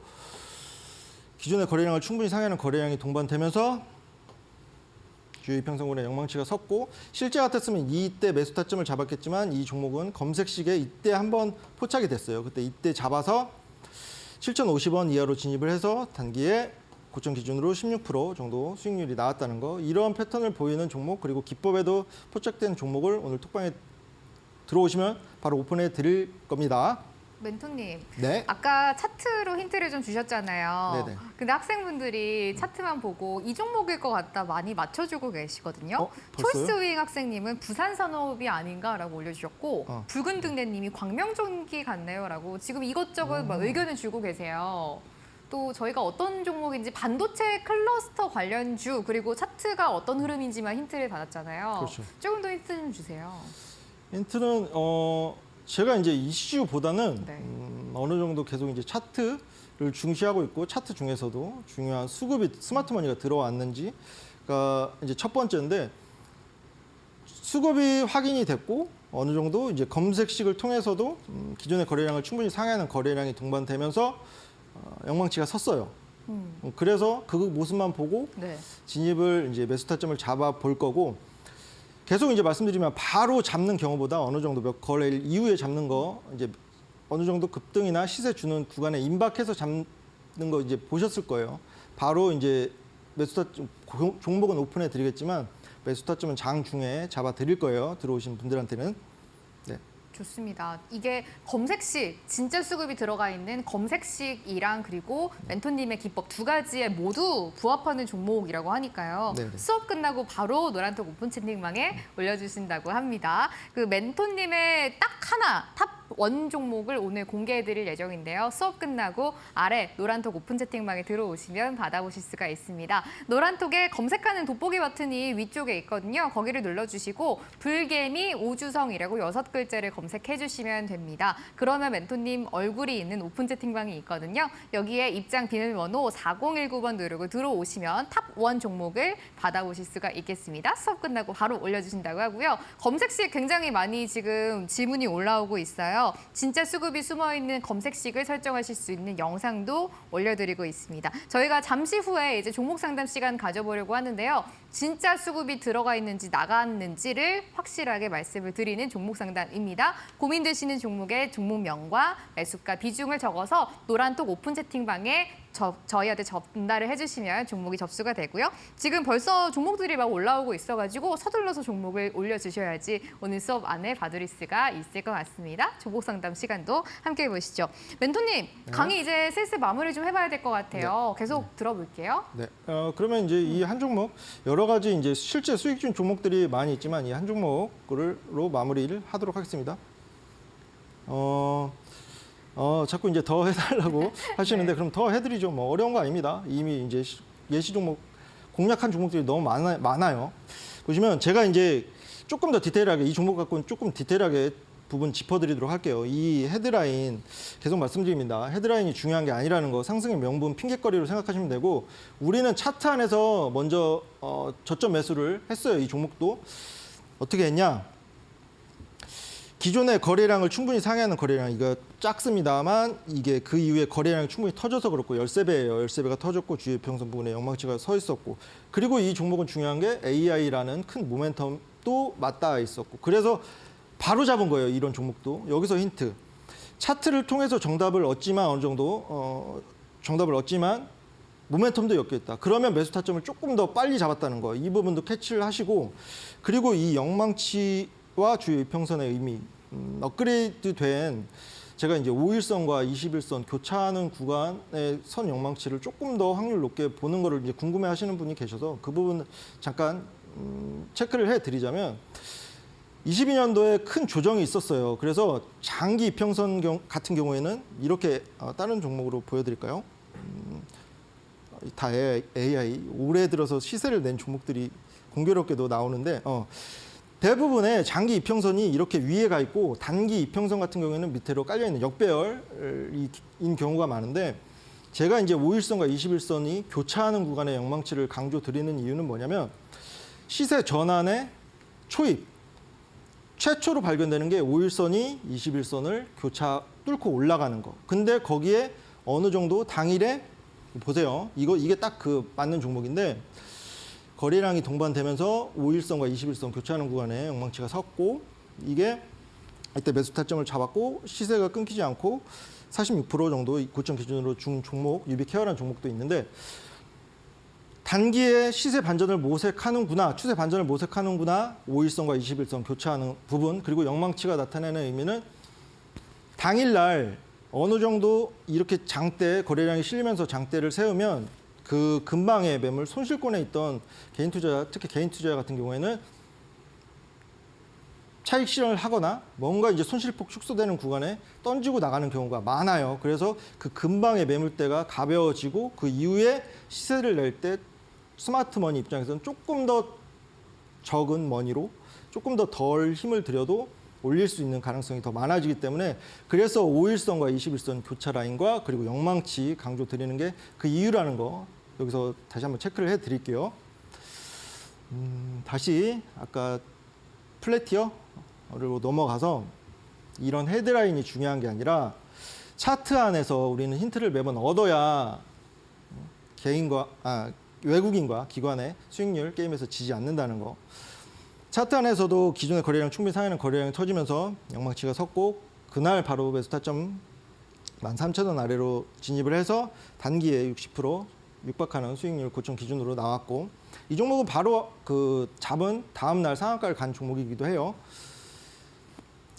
기존의 거래량을 충분히 상회하는 거래량이 동반되면서 주요 이평선군의 영망치가 섰고 실제 같았으면 이때 매수 타점을 잡았겠지만 이 종목은 검색식에 이때 한번 포착이 됐어요. 그때 이때 잡아서 7,050원 이하로 진입을 해서 단기에 고점 기준으로 16% 정도 수익률이 나왔다는 거. 이런 패턴을 보이는 종목 그리고 기법에도 포착된 종목을 오늘 톡방에 들어오시면 바로 오픈해 드릴 겁니다. 멘토님, 네. 아까 차트로 힌트를 좀 주셨잖아요. 네네. 근데 학생분들이 차트만 보고 이 종목일 것 같다 많이 맞춰주고 계시거든요. 벌써요? 촐스윙 학생님은 부산산업이 아닌가라고 올려주셨고 붉은 등대님이 광명전기 같네요라고 지금 이것저것 막 의견을 주고 계세요. 또 저희가 어떤 종목인지 반도체 클러스터 관련주 그리고 차트가 어떤 흐름인지만 힌트를 받았잖아요. 그렇죠. 조금 더 힌트 좀 주세요. 힌트는 제가 이제 이슈보다는 네. 어느 정도 계속 이제 차트를 중시하고 있고 차트 중에서도 중요한 수급이 스마트머니가 들어왔는지가 이제 첫 번째인데 수급이 확인이 됐고 어느 정도 이제 검색식을 통해서도 기존의 거래량을 충분히 상회하는 거래량이 동반되면서 영망치가 섰어요. 그래서 그 모습만 보고 네. 진입을 이제 매수 타점을 잡아 볼 거고 계속 이제 말씀드리면 바로 잡는 경우보다 어느 정도 몇 거래일 이후에 잡는 거 이제 어느 정도 급등이나 시세 주는 구간에 임박해서 잡는 거 이제 보셨을 거예요. 바로 이제 매수 타점 종목은 오픈해 드리겠지만 매수 타점은 장 중에 잡아 드릴 거예요. 들어오신 분들한테는. 네. 좋습니다. 이게 검색식, 진짜 수급이 들어가 있는 검색식이랑 그리고 멘토님의 기법 두 가지에 모두 부합하는 종목이라고 하니까요. 네네. 수업 끝나고 바로 노란톡 오픈 채팅방에 올려주신다고 합니다. 그 멘토님의 딱 하나, 탑 원 종목을 오늘 공개해드릴 예정인데요. 수업 끝나고 아래 노란톡 오픈 채팅방에 들어오시면 받아보실 수가 있습니다. 노란톡에 검색하는 돋보기 버튼이 위쪽에 있거든요. 거기를 눌러주시고 불개미 오주성이라고 6글자를 검색해주시면 됩니다. 그러면 멘토님 얼굴이 있는 오픈 채팅방이 있거든요. 여기에 입장 비밀번호 4019번 누르고 들어오시면 탑 원 종목을 받아보실 수가 있겠습니다. 수업 끝나고 바로 올려주신다고 하고요. 검색식 굉장히 많이 지금 질문이 올라오고 있어요. 진짜 수급이 숨어있는 검색식을 설정하실 수 있는 영상도 올려드리고 있습니다. 저희가 잠시 후에 이제 종목 상담 시간 가져보려고 하는데요. 진짜 수급이 들어가 있는지 나갔는지를 확실하게 말씀을 드리는 종목 상담입니다. 고민되시는 종목의 종목명과 매수가 비중을 적어서 노란톡 오픈 채팅방에 저희한테 전달을 해주시면 종목이 접수가 되고요. 지금 벌써 종목들이 막 올라오고 있어가지고 서둘러서 종목을 올려주셔야지 오늘 수업 안에 받으실 수가 있을 것 같습니다. 종목 상담 시간도 함께 해보시죠. 멘토님, 강의 이제 슬슬 마무리 좀 해봐야 될 것 같아요. 계속 들어볼게요. 네. 그러면 이제 이 한 종목 여러 가지 이제 실제 수익 중 종목들이 많이 있지만 이 한 종목으로 마무리를 하도록 하겠습니다. 자꾸 이제 더 해달라고 하시는데 네. 그럼 더 해드리죠. 뭐 어려운 거 아닙니다. 이미 이제 예시 종목 공략한 종목들이 너무 많아요. 보시면 제가 이제 조금 더 디테일하게 이 종목 갖고는 조금 디테일하게 부분 짚어드리도록 할게요. 이 헤드라인 계속 말씀드립니다. 헤드라인이 중요한 게 아니라는 거 상승의 명분 핑계거리로 생각하시면 되고 우리는 차트 안에서 먼저 저점 매수를 했어요. 이 종목도 어떻게 했냐? 기존의 거래량을 충분히 상회하는 거래량 이거 작습니다만 이게 그 이후에 거래량이 충분히 터져서 그렇고 13배예요. 13배가 터졌고 주요 평선 부분에 영망치가 서 있었고 그리고 이 종목은 중요한 게 AI라는 큰 모멘텀도 맞닿아 있었고 그래서 바로 잡은 거예요. 이런 종목도. 여기서 힌트. 차트를 통해서 정답을 얻지만 어느 정도 정답을 얻지만 모멘텀도 엮여 있다. 그러면 매수 타점을 조금 더 빨리 잡았다는 거. 이 부분도 캐치를 하시고 그리고 이 영망치와 주요 이평선의 의미 업그레이드 된 제가 이제 5일선과 21선 교차하는 구간의 선 영망치를 조금 더 확률 높게 보는 거를 이제 궁금해 하시는 분이 계셔서 그 부분 잠깐 체크를 해 드리자면 22년도에 큰 조정이 있었어요. 그래서 장기 이평선 같은 경우에는 이렇게 다른 종목으로 보여드릴까요? 다 AI 올해 들어서 시세를 낸 종목들이 공교롭게도 나오는데 대부분의 장기 이평선이 이렇게 위에 가 있고 단기 이평선 같은 경우에는 밑으로 깔려 있는 역배열인 경우가 많은데 제가 이제 5일선과 21선이 교차하는 구간의 영망치를 강조 드리는 이유는 뭐냐면 시세 전환의 초입 최초로 발견되는 게 5일선이 21선을 뚫고 올라가는 거. 근데 거기에 어느 정도 당일에 보세요. 이게 딱 그 맞는 종목인데 거래량이 동반되면서 5일선과 21선 교차하는 구간에 영망치가 섰고 이게 이때 매수 타점을 잡았고 시세가 끊기지 않고 46% 정도 고점 기준으로 중 종목 유비케어라는 종목도 있는데 단기에 시세 반전을 모색하는구나, 추세 반전을 모색하는구나, 5일선과 21선 교차하는 부분 그리고 영망치가 나타내는 의미는 당일날 어느 정도 이렇게 장대 거래량이 실리면서 장대를 세우면 그 근방의 매물 손실권에 있던 개인 투자, 특히 개인 투자 같은 경우에는 차익 실현을 하거나 뭔가 이제 손실폭 축소되는 구간에 던지고 나가는 경우가 많아요. 그래서 그 근방의 매물대가 가벼워지고 그 이후에 시세를 낼 때 스마트머니 입장에서는 조금 더 적은 머니로 조금 더 덜 힘을 들여도 올릴 수 있는 가능성이 더 많아지기 때문에 그래서 5일선과 21선 교차 라인과 그리고 영망치 강조 드리는 게 그 이유라는 거 여기서 다시 한번 체크를 해 드릴게요. 다시 아까 플래티어로 넘어가서 이런 헤드라인이 중요한 게 아니라 차트 안에서 우리는 힌트를 매번 얻어야 외국인과 기관의 수익률 게임에서 지지 않는다는 거. 차트 안에서도 기존의 거래량 충분히 상회하는 거래량이 터지면서 영망치가 섰고 그날 바로 매수 타점 13,000원 아래로 진입을 해서 단기에 60% 육박하는 수익률 고점 기준으로 나왔고 이 종목은 바로 그 잡은 다음 날 상한가를 간 종목이기도 해요.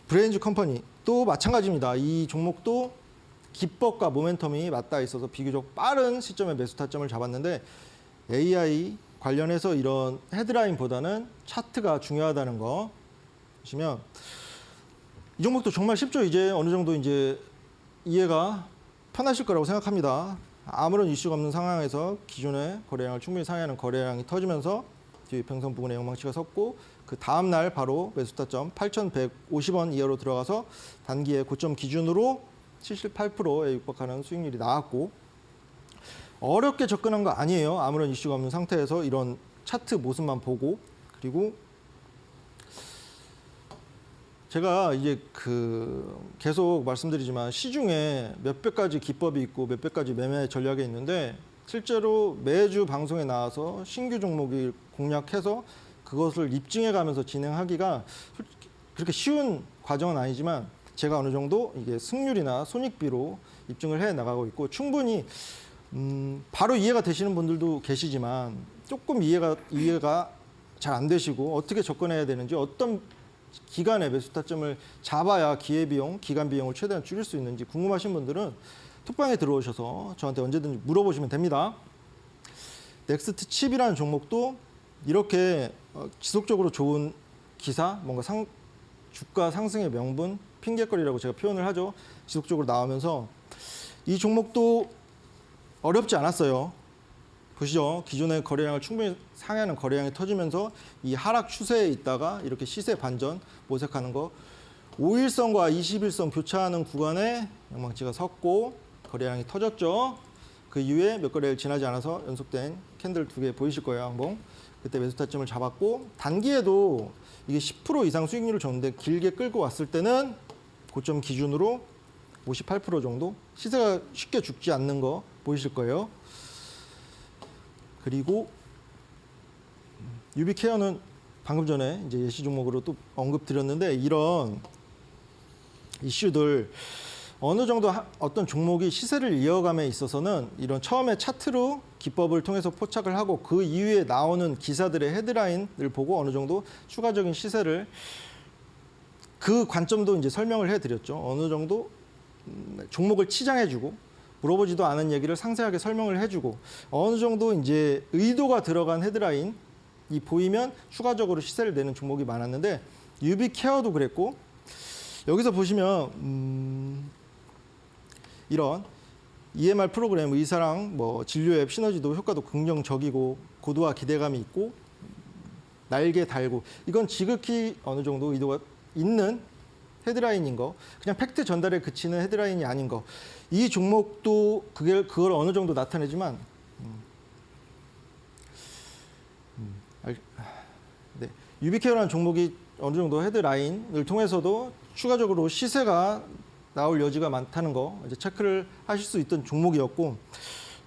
브레인즈 컴퍼니 또 마찬가지입니다. 이 종목도 기법과 모멘텀이 맞닿아 있어서 비교적 빠른 시점에 매수 타점을 잡았는데 AI 관련해서 이런 헤드라인보다는 차트가 중요하다는 거 보시면 이 종목도 정말 쉽죠. 이제 어느 정도 이제 이해가 편하실 거라고 생각합니다. 아무런 이슈가 없는 상황에서 기존의 거래량을 충분히 상회하는 거래량이 터지면서 뒤 평선 부근에 영망치가 섰고 그 다음 날 바로 매수 타점 8,150원 이하로 들어가서 단기의 고점 기준으로 78%에 육박하는 수익률이 나왔고 어렵게 접근한 거 아니에요. 아무런 이슈가 없는 상태에서 이런 차트 모습만 보고 그리고 제가 이제 계속 말씀드리지만 시중에 몇백 가지 기법이 있고 몇백 가지 매매 전략이 있는데 실제로 매주 방송에 나와서 신규 종목을 공략해서 그것을 입증해 가면서 진행하기가 그렇게 쉬운 과정은 아니지만 제가 어느 정도 이게 승률이나 손익비로 입증을 해 나가고 있고 충분히 바로 이해가 되시는 분들도 계시지만 조금 이해가 잘 안 되시고 어떻게 접근해야 되는지 어떤 기간에 매수 타점을 잡아야 기회비용, 기간비용을 최대한 줄일 수 있는지 궁금하신 분들은 톡방에 들어오셔서 저한테 언제든지 물어보시면 됩니다. 넥스트 칩이라는 종목도 이렇게 지속적으로 좋은 기사, 뭔가 주가 상승의 명분, 핑계거리라고 제가 표현을 하죠. 지속적으로 나오면서 이 종목도 어렵지 않았어요. 보시죠. 기존의 거래량을 충분히 상회하는 거래량이 터지면서 이 하락 추세에 있다가 이렇게 시세 반전 모색하는 거 5일선과 21선 교차하는 구간에 영망치가 섰고 거래량이 터졌죠. 그 이후에 몇 거래를 지나지 않아서 연속된 캔들 2개 보이실 거예요. 한번 그때 매수 타점을 잡았고 단기에도 이게 10% 이상 수익률을 줬는데 길게 끌고 왔을 때는 고점 기준으로 58% 정도 시세가 쉽게 죽지 않는 거 보이실 거예요. 그리고 유비케어는 방금 전에 이제 예시 종목으로 또 언급드렸는데 이런 이슈들 어느 정도 어떤 종목이 시세를 이어감에 있어서는 이런 처음에 차트로 기법을 통해서 포착을 하고 그 이후에 나오는 기사들의 헤드라인을 보고 어느 정도 추가적인 시세를 그 관점도 이제 설명을 해드렸죠. 어느 정도 종목을 치장해주고 물어보지도 않은 얘기를 상세하게 설명을 해주고 어느 정도 이제 의도가 들어간 헤드라인이 보이면 추가적으로 시세를 내는 종목이 많았는데 유비 케어도 그랬고 여기서 보시면 이런 EMR 프로그램 의사랑 뭐 진료 앱 시너지도 효과도 긍정적이고 고도화 기대감이 있고 날개 달고 이건 지극히 어느 정도 의도가 있는 헤드라인인 거, 그냥 팩트 전달에 그치는 헤드라인이 아닌 거. 이 종목도 그걸 어느 정도 나타내지만 네. 유비케어라는 종목이 어느 정도 헤드라인을 통해서도 추가적으로 시세가 나올 여지가 많다는 거 이제 체크를 하실 수 있던 종목이었고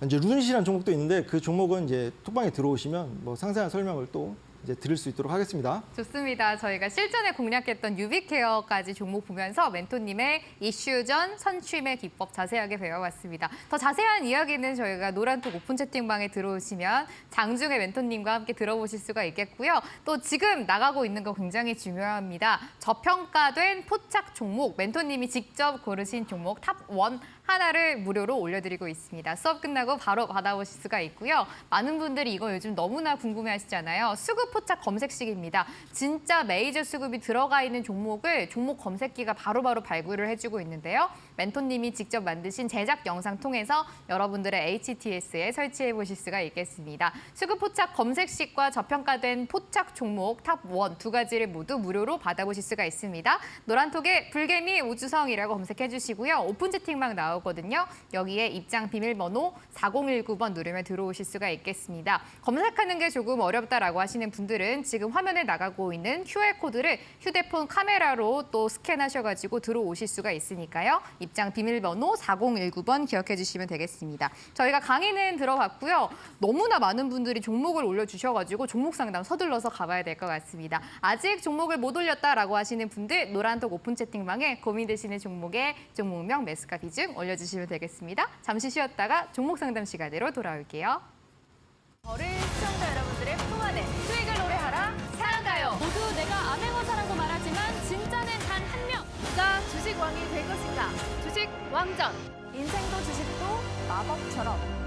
이제 루닛이라는 종목도 있는데 그 종목은 이제 톡방에 들어오시면 뭐 상세한 설명을 또 이제 드릴 수 있도록 하겠습니다. 좋습니다. 저희가 실전에 공략했던 유비케어까지 종목 보면서 멘토님의 이슈 전 선취매 기법 자세하게 배워봤습니다. 더 자세한 이야기는 저희가 노란톡 오픈 채팅방에 들어오시면 장중에 멘토님과 함께 들어보실 수가 있겠고요. 또 지금 나가고 있는 거 굉장히 중요합니다. 저평가된 포착 종목, 멘토님이 직접 고르신 종목 탑1 하나를 무료로 올려드리고 있습니다. 수업 끝나고 바로 받아보실 수가 있고요. 많은 분들이 이거 요즘 너무나 궁금해하시잖아요. 수급 포착 검색식입니다. 진짜 메이저 수급이 들어가 있는 종목을 종목 검색기가 바로바로 발굴을 해주고 있는데요. 멘토님이 직접 만드신 제작 영상 통해서 여러분들의 HTS에 설치해 보실 수가 있겠습니다. 수급 포착 검색식과 저평가된 포착 종목 탑1 두 가지를 모두 무료로 받아보실 수가 있습니다. 노란톡에 불개미 우주성이라고 검색해 주시고요. 오픈 채팅방 나오거든요. 여기에 입장 비밀번호 4019번 누르면 들어오실 수가 있겠습니다. 검색하는 게 조금 어렵다라고 하시는 분들은 지금 화면에 나가고 있는 QR코드를 휴대폰 카메라로 또 스캔하셔가지고 들어오실 수가 있으니까요. 입장 비밀번호 4019번 기억해 주시면 되겠습니다. 저희가 강의는 들어갔고요. 너무나 많은 분들이 종목을 올려주셔가지고 종목 상담 서둘러서 가봐야 될 것 같습니다. 아직 종목을 못 올렸다라고 하시는 분들 노란톡 오픈 채팅방에 고민되시는 종목의 종목명, 매수가 비중 올려주시면 되겠습니다. 잠시 쉬었다가 종목 상담 시간으로 돌아올게요. 저를 시청자 여러분들의 품 안에 수익을 노래하라 사랑가요. 모두 내가 암행어사라고 말하지만 진짜는 단 한 명. 누가 주식 왕이 될 것인가? 주식 왕전. 인생도 주식도 마법처럼.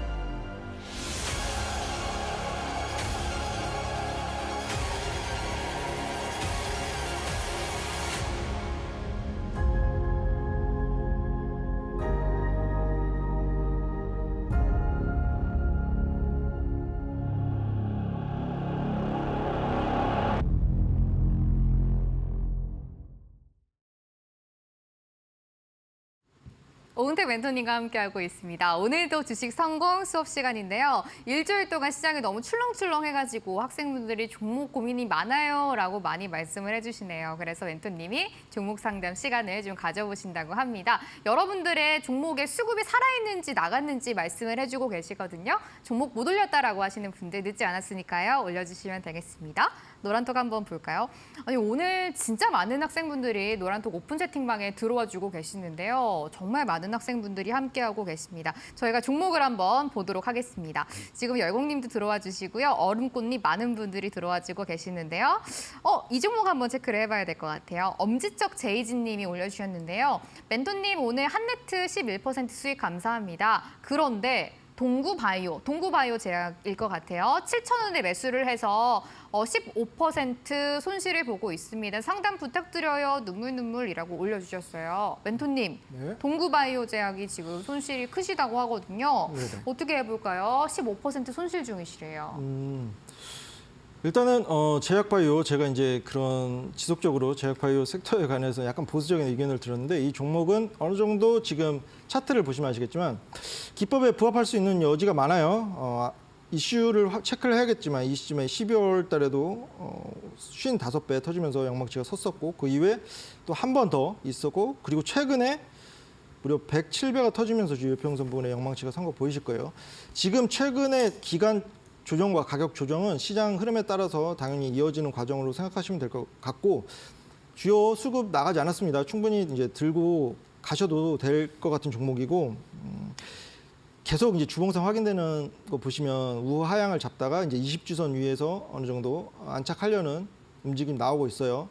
오은택 멘토님과 함께하고 있습니다. 오늘도 주식 성공 수업 시간인데요. 일주일 동안 시장이 너무 출렁출렁해가지고 학생분들이 종목 고민이 많아요 라고 많이 말씀을 해주시네요. 그래서 멘토님이 종목 상담 시간을 좀 가져보신다고 합니다. 여러분들의 종목에 수급이 살아있는지 나갔는지 말씀을 해주고 계시거든요. 종목 못 올렸다라고 하시는 분들 늦지 않았으니까요. 올려주시면 되겠습니다. 노란톡 한번 볼까요? 아니 오늘 진짜 많은 학생분들이 노란톡 오픈 채팅방에 들어와 주고 계시는데요. 정말 많은 학생분들이 함께하고 계십니다. 저희가 종목을 한번 보도록 하겠습니다. 지금 열공님도 들어와 주시고요. 얼음꽃님 많은 분들이 들어와 주고 계시는데요. 이 종목 한번 체크를 해봐야 될 것 같아요. 엄지척 제이진님이 올려주셨는데요. 멘토님 오늘 한네트 11% 수익 감사합니다. 그런데 동구바이오 제약일 것 같아요. 7,000원에 매수를 해서 15% 손실을 보고 있습니다. 상담 부탁드려요. 눈물이라고 올려주셨어요. 멘토님, 네. 동구바이오 제약이 지금 손실이 크시다고 하거든요. 네네. 어떻게 해볼까요? 15% 손실 중이시래요. 일단은 제약바이오 제가 이제 그런 지속적으로 제약바이오 섹터에 관해서 약간 보수적인 의견을 들었는데 이 종목은 어느 정도 지금 차트를 보시면 아시겠지만 기법에 부합할 수 있는 여지가 많아요. 이슈를 체크를 해야겠지만 이 시점에 12월 달에도 55배 터지면서 영망치가 섰었고 그 이후에 또 한 번 더 있었고 그리고 최근에 무려 107배가 터지면서 주요 평선 부분에 영망치가 선 거 보이실 거예요. 지금 최근에 기간 조정과 가격 조정은 시장 흐름에 따라서 당연히 이어지는 과정으로 생각하시면 될 것 같고 주요 수급 나가지 않았습니다. 충분히 이제 들고 가셔도 될 것 같은 종목이고 계속 이제 주봉상 확인되는 거 보시면 우하향을 잡다가 이제 20주선 위에서 어느 정도 안착하려는 움직임 나오고 있어요.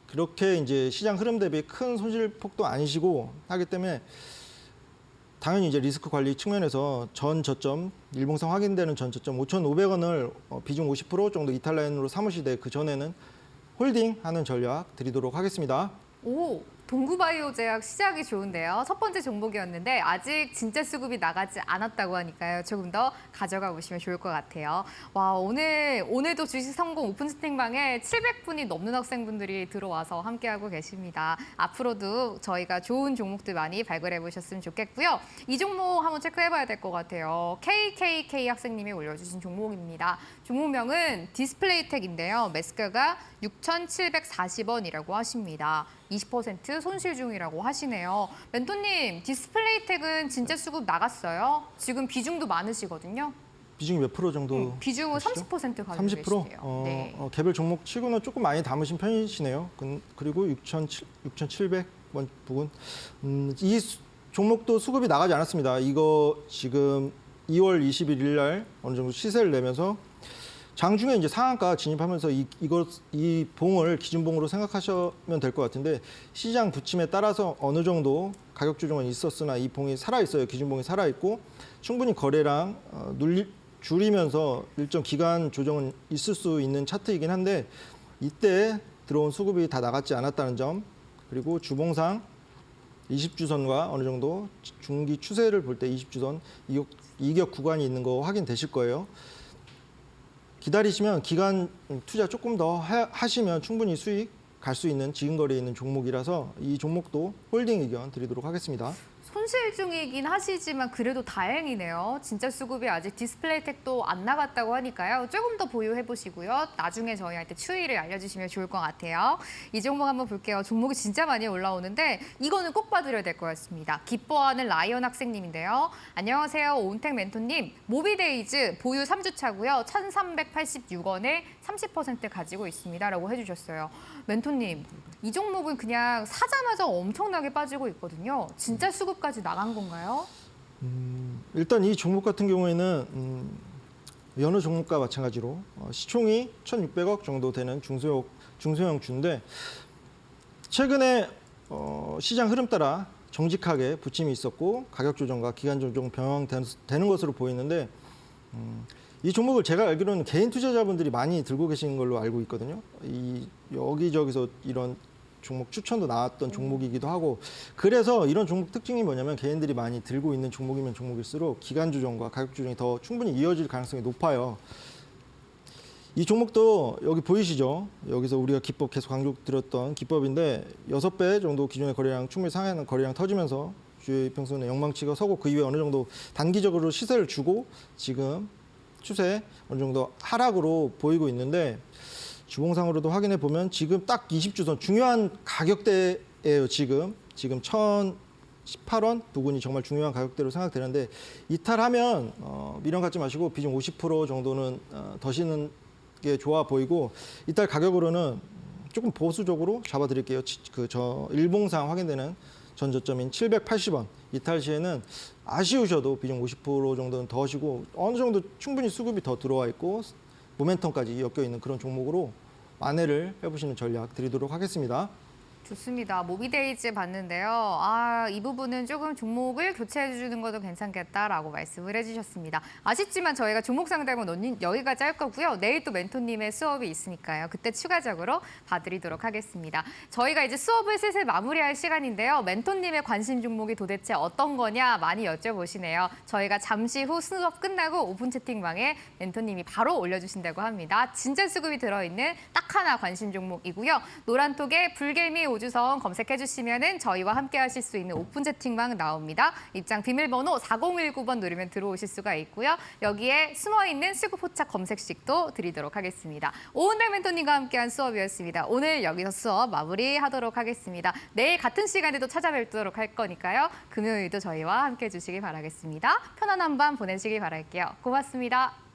그렇게 이제 시장 흐름 대비 큰 손실폭도 아니시고 하기 때문에 당연히 이제 리스크 관리 측면에서 전 저점, 일봉상 확인되는 전 저점 5,500원을 비중 50% 정도 이탈 라인으로 삼으시되 그 전에는 홀딩하는 전략 드리도록 하겠습니다. 오, 동구바이오 제약 시작이 좋은데요. 첫 번째 종목이었는데 아직 진짜 수급이 나가지 않았다고 하니까요. 조금 더 가져가 보시면 좋을 것 같아요. 와, 오늘도 주식 성공 오픈 채팅방에 700분이 넘는 학생분들이 들어와서 함께하고 계십니다. 앞으로도 저희가 좋은 종목들 많이 발굴해 보셨으면 좋겠고요. 이 종목 한번 체크해 봐야 될 것 같아요. KKK 학생님이 올려주신 종목입니다. 종목명은 디스플레이텍인데요. 매스가가 6,740원이라고 하십니다. 20% 손실 중이라고 하시네요. 멘토님, 디스플레이텍은 진짜 수급 나갔어요? 지금 비중도 많으시거든요. 비중이 몇 프로 정도? 비중은 되시죠? 30% 가지고 30%? 계시대요. 네. 개별 종목 치고는 조금 많이 담으신 편이시네요. 그리고 6,700원 부근. 이 종목도 수급이 나가지 않았습니다. 이거 지금 2월 21일 날 어느 정도 시세를 내면서 장중에 이제 상한가 진입하면서 이 봉을 기준봉으로 생각하시면 될 것 같은데 시장 부침에 따라서 어느 정도 가격 조정은 있었으나 이 봉이 살아 있어요. 기준봉이 살아 있고 충분히 거래량 줄이면서 일정 기간 조정은 있을 수 있는 차트이긴 한데 이때 들어온 수급이 다 나갔지 않았다는 점 그리고 주봉상 20주선과 어느 정도 중기 추세를 볼 때 20주선 이격 구간이 있는 거 확인되실 거예요. 기다리시면 기간 투자 조금 더 하시면 충분히 수익 갈 수 있는 지근거리에 있는 종목이라서 이 종목도 홀딩 의견 드리도록 하겠습니다. 손실 중이긴 하시지만 그래도 다행이네요. 진짜 수급이 아직 디스플레이텍도 안 나갔다고 하니까요. 조금 더 보유해 보시고요. 나중에 저희한테 추이를 알려주시면 좋을 것 같아요. 이 종목 한번 볼게요. 종목이 진짜 많이 올라오는데 이거는 꼭 봐드려야 될 것 같습니다. 기뻐하는 라이언 학생님인데요. 안녕하세요. 온택 멘토님. 모비데이즈 보유 3주 차고요. 1,386원에 30% 가지고 있습니다. 라고 해주셨어요. 멘토님, 이 종목은 그냥 사자마자 엄청나게 빠지고 있거든요. 진짜 수급까지 나간 건가요? 일단 이 종목 같은 경우에는 여느 종목과 마찬가지로 시총이 1,600억 정도 되는 중소형 주인데 최근에 시장 흐름 따라 정직하게 부침이 있었고 가격 조정과 기간 조정 변형되는 것으로 보이는데 이 종목을 제가 알기로는 개인 투자자분들이 많이 들고 계신 걸로 알고 있거든요. 여기저기서 이런 종목 추천도 나왔던 종목이기도 하고 그래서 이런 종목 특징이 뭐냐면 개인들이 많이 들고 있는 종목이면 종목일수록 기간 조정과 가격 조정이 더 충분히 이어질 가능성이 높아요. 이 종목도 여기 보이시죠? 여기서 우리가 기법 계속 강조드렸던 기법인데 6배 정도 기존의 거래량 충분히 상하는 거래량 터지면서 주요 평선에 영망치가 서고 그 이후에 어느 정도 단기적으로 시세를 주고 지금 추세 어느 정도 하락으로 보이고 있는데 주봉상으로도 확인해 보면 지금 딱 20주선 중요한 가격대예요. 지금 1,018원 부근이 정말 중요한 가격대로 생각되는데 이탈하면 미련 갖지 마시고 비중 50% 정도는 더시는 게 좋아 보이고 이탈 가격으로는 조금 보수적으로 잡아드릴게요. 저 일봉상 확인되는 전 저점인 780원 이탈 시에는 아쉬우셔도 비중 50% 정도는 더 하시고 어느 정도 충분히 수급이 더 들어와 있고 모멘텀까지 엮여 있는 그런 종목으로 만회를 해보시는 전략 드리도록 하겠습니다. 좋습니다. 모비데이즈 봤는데요. 이 부분은 조금 종목을 교체해 주는 것도 괜찮겠다라고 말씀을 해주셨습니다. 아쉽지만 저희가 종목 상담은 여기까지 할 거고요. 내일 또 멘토님의 수업이 있으니까요. 그때 추가적으로 봐드리도록 하겠습니다. 저희가 이제 수업을 슬슬 마무리할 시간인데요. 멘토님의 관심 종목이 도대체 어떤 거냐 많이 여쭤보시네요. 저희가 잠시 후 수업 끝나고 오픈 채팅방에 멘토님이 바로 올려주신다고 합니다. 진짜 수급이 들어있는 딱 하나 관심 종목이고요. 노란톡에 불개미 우주선 검색해 주시면은 저희와 함께 하실 수 있는 오픈 채팅방 나옵니다. 입장 비밀번호 4019번 누르면 들어오실 수가 있고요. 여기에 숨어있는 수급 포착 검색식도 드리도록 하겠습니다. 오은달 멘토님과 함께한 수업이었습니다. 오늘 여기서 수업 마무리하도록 하겠습니다. 내일 같은 시간에도 찾아뵙도록 할 거니까요. 금요일도 저희와 함께 해주시기 바라겠습니다. 편안한 밤 보내시기 바랄게요. 고맙습니다.